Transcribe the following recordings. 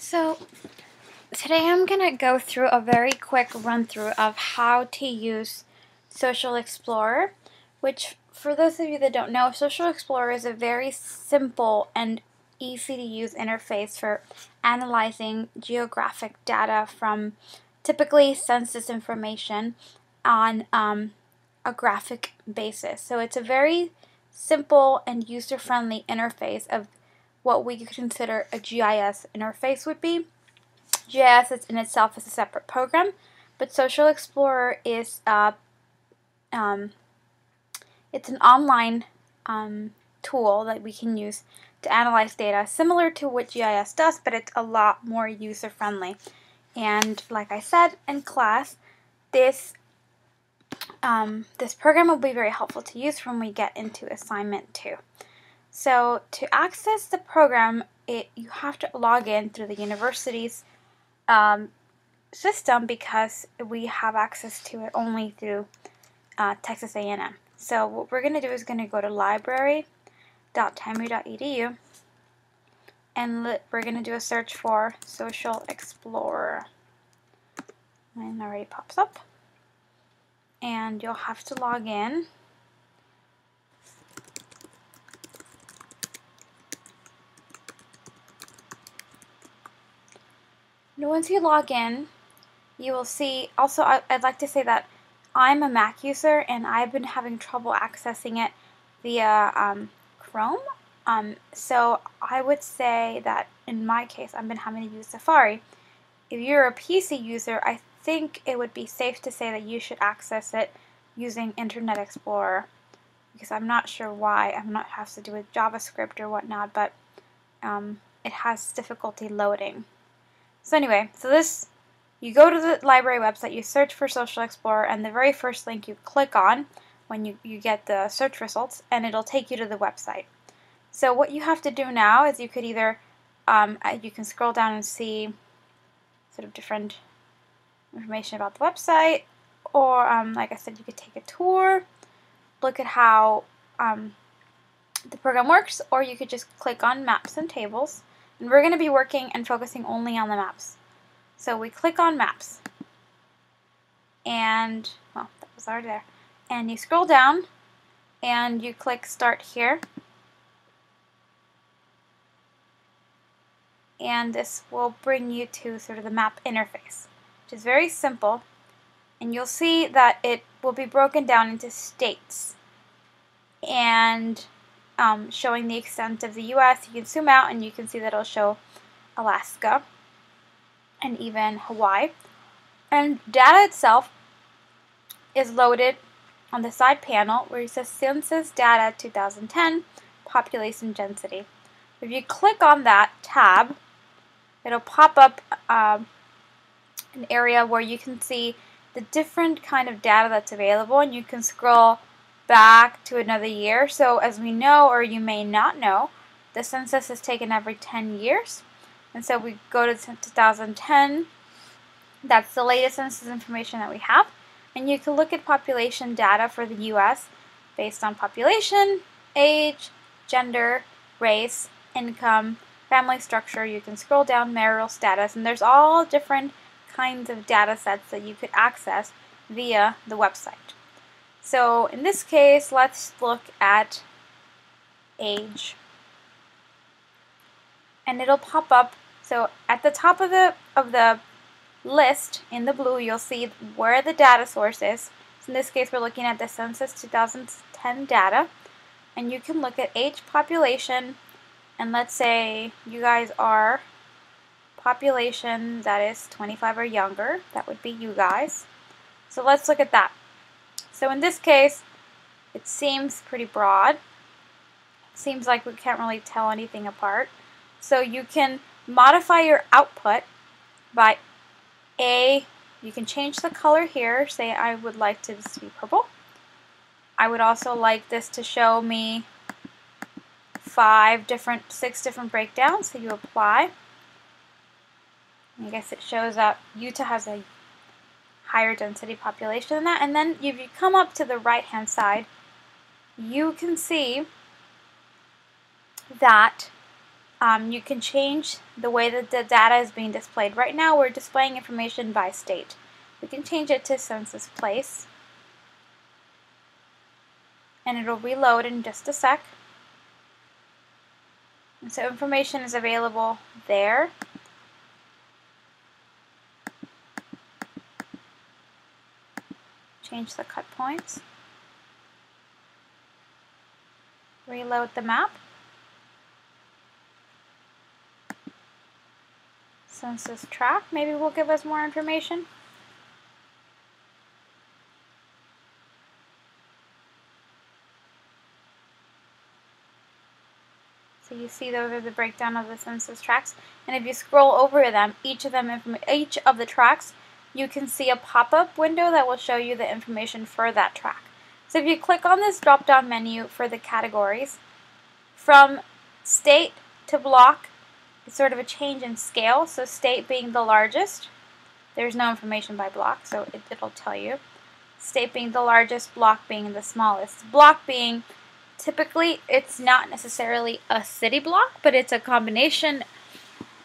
So today I'm going to go through a very quick run through of how to use Social Explorer, which for those of you that don't know, Social Explorer is a very simple and easy to use interface for analyzing geographic data from typically census information on a graphic basis. So it's a very simple and user-friendly interface of what we could consider a GIS interface would be. GIS is in itself is a separate program, but Social Explorer is it's an online tool that we can use to analyze data, similar to what GIS does, but it's a lot more user-friendly. And like I said in class, this program will be very helpful to use when we get into assignment 2. So to access the program, you have to log in through the university's system because we have access to it only through Texas A&M. So what we're going to do is going to go to library.tamu.edu and we're going to do a search for Social Explorer. And it already pops up. And you'll have to log in. And once you log in, you will see, also I'd like to say that I'm a Mac user and I've been having trouble accessing it via Chrome. So I would say that in my case I've been having to use Safari. If you're a PC user, I think it would be safe to say that you should access it using Internet Explorer, because I'm not sure why. I'm not has to do with JavaScript or whatnot, but it has difficulty loading. So anyway, you go to the library website, you search for Social Explorer, and the very first link you click on when you get the search results, and it'll take you to the website. So what you have to do now is you could either, you can scroll down and see sort of different information about the website, or like I said, you could take a tour, look at how the program works, or you could just click on Maps and Tables. And we're going to be working and focusing only on the maps. So we click on Maps, and, well, that was already there. And you scroll down, and you click Start Here. And this will bring you to sort of the map interface, which is very simple. And you'll see that it will be broken down into states, and showing the extent of the U.S. You can zoom out and you can see that it'll show Alaska and even Hawaii. And data itself is loaded on the side panel where it says Census Data 2010 Population Density. If you click on that tab, it'll pop up an area where you can see the different kind of data that's available, and you can scroll back to another year. So as we know, or you may not know, the census is taken every 10 years. And so we go to 2010. That's the latest census information that we have. And you can look at population data for the U.S. based on population, age, gender, race, income, family structure. You can scroll down marital status, and there's all different kinds of data sets that you could access via the website. So in this case, let's look at age. And it'll pop up. So at the top of the list in the blue, you'll see where the data source is. So in this case, we're looking at the Census 2010 data. And you can look at age, population, and let's say you guys are population that is 25 or younger. That would be you guys. So let's look at that. So in this case, it seems pretty broad. It seems like we can't really tell anything apart. So you can modify your output by you can change the color here. Say I would like this to be purple. I would also like this to show me 6 different breakdowns. So you apply. I guess it shows up Utah has a higher density population than that. And then if you come up to the right hand side, you can see that you can change the way that the data is being displayed. Right now we're displaying information by state. We can change it to census place, and it'll reload in just a sec. And so information is available there. Change the cut points. Reload the map. Census tract maybe will give us more information. So you see those are the breakdown of the census tracts, and if you scroll over them, each of the tracts, you can see a pop-up window that will show you the information for that tract. So if you click on this drop-down menu for the categories, from state to block, it's sort of a change in scale. So state being the largest, there's no information by block, so it'll tell you. State being the largest, block being the smallest. Block being, typically, it's not necessarily a city block, but it's a combination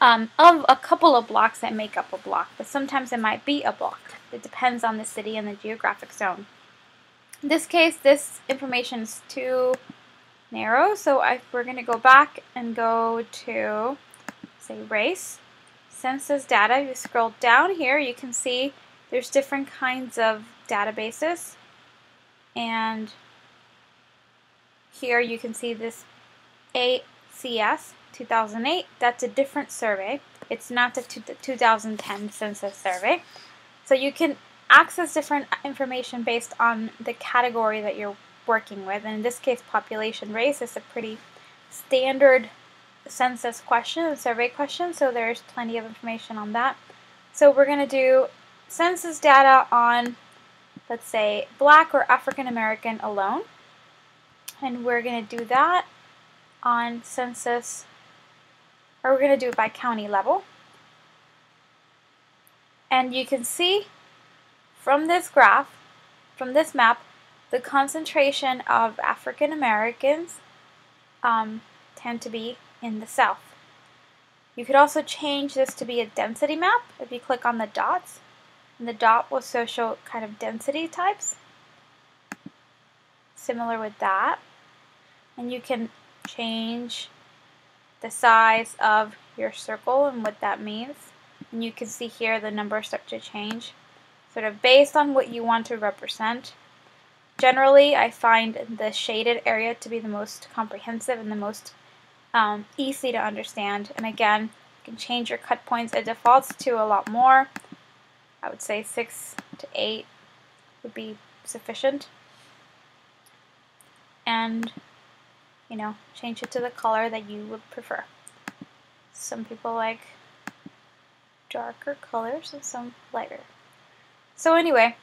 of a couple of blocks that make up a block. But sometimes it might be a block. It depends on the city and the geographic zone. In this case, this information is too narrow, so we're going to go back and go to, say, race, census data. You scroll down here, you can see there's different kinds of databases, and here you can see this ACS 2008. That's a different survey. It's not the 2010 census survey. So you can access different information based on the category that you're working with, and in this case population race is a pretty standard census question, survey question, so there's plenty of information on that. So we're going to do census data on, let's say, Black or African American alone, and we're going to do that on census, or we're going to do it by county level. And you can see from this graph, from this map, the concentration of African Americans tend to be in the South. You could also change this to be a density map if you click on the dots, and the dot will show kind of density types, similar with that. And you can change the size of your circle and what that means. And you can see here the numbers start to change, sort of based on what you want to represent. Generally, I find the shaded area to be the most comprehensive and the most easy to understand. And again, you can change your cut points. It defaults to a lot more. I would say 6 to 8 would be sufficient. And, you know, change it to the color that you would prefer. Some people like darker colors and some lighter. So anyway,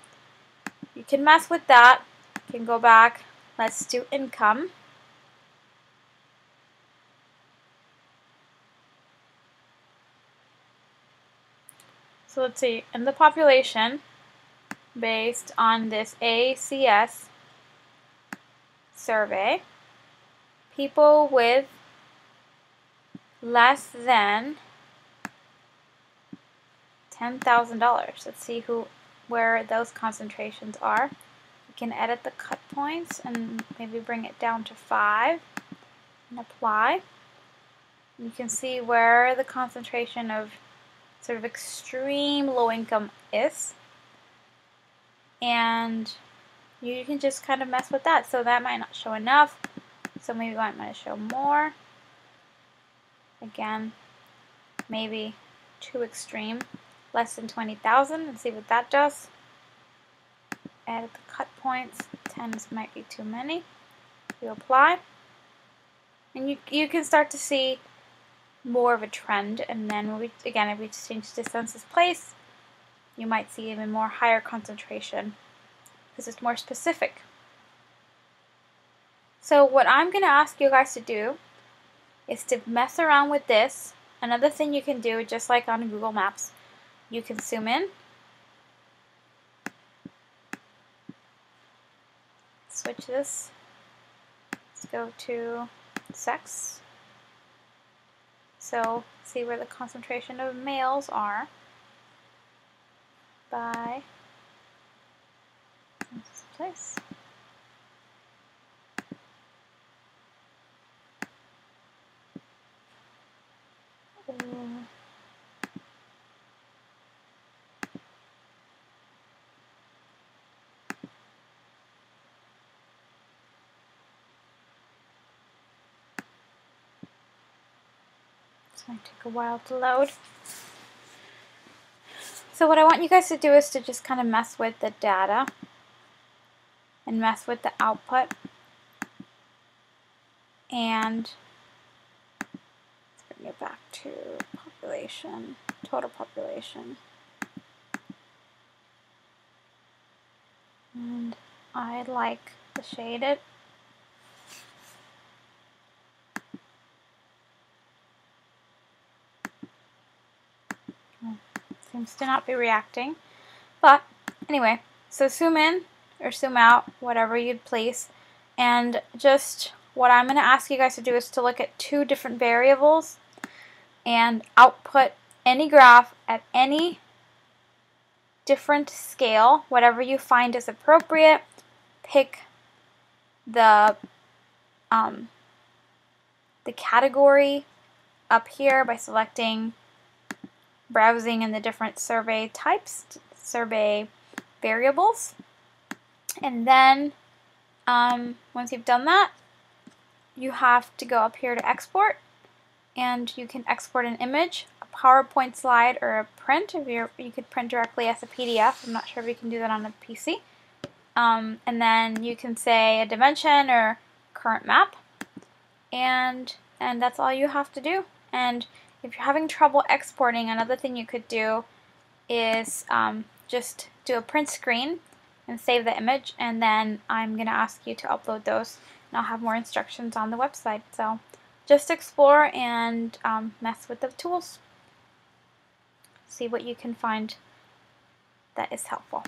you can mess with that. You can go back. Let's do income. So let's see, in the population, based on this ACS survey, people with less than $10,000. Let's see where those concentrations are. You can edit the cut points and maybe bring it down to 5 and apply. You can see where the concentration of sort of extreme low income is, and you can just kind of mess with that. So that might not show enough, so maybe I might show more. Again, maybe too extreme, less than 20,000, and see what that does. Edit the cut points. 10 might be too many. You apply, and you can start to see more of a trend. And then again, if we change to census place, you might see even more higher concentration because it's more specific. So what I'm going to ask you guys to do is to mess around with this. Another thing you can do, just like on Google Maps, you can zoom in, switch this, let's go to sex, So see where the concentration of males are by this place. Ooh. It's going to take a while to load. So what I want you guys to do is to just kind of mess with the data and mess with the output. And let's bring it back to population, total population. And I like the shaded. Seems to not be reacting. But anyway, so zoom in or zoom out, whatever you'd please. And just what I'm going to ask you guys to do is to look at two different variables and output any graph at any different scale, whatever you find is appropriate. Pick the category up here by selecting browsing in the different survey types, survey variables. And then once you've done that, you have to go up here to export, and you can export an image, a PowerPoint slide, or a print. If you could print directly as a PDF. I'm not sure if you can do that on a PC. And then you can say a dimension or current map, and that's all you have to do. And if you're having trouble exporting, another thing you could do is just do a print screen and save the image, and then I'm going to ask you to upload those, and I'll have more instructions on the website. So just explore and mess with the tools. See what you can find that is helpful.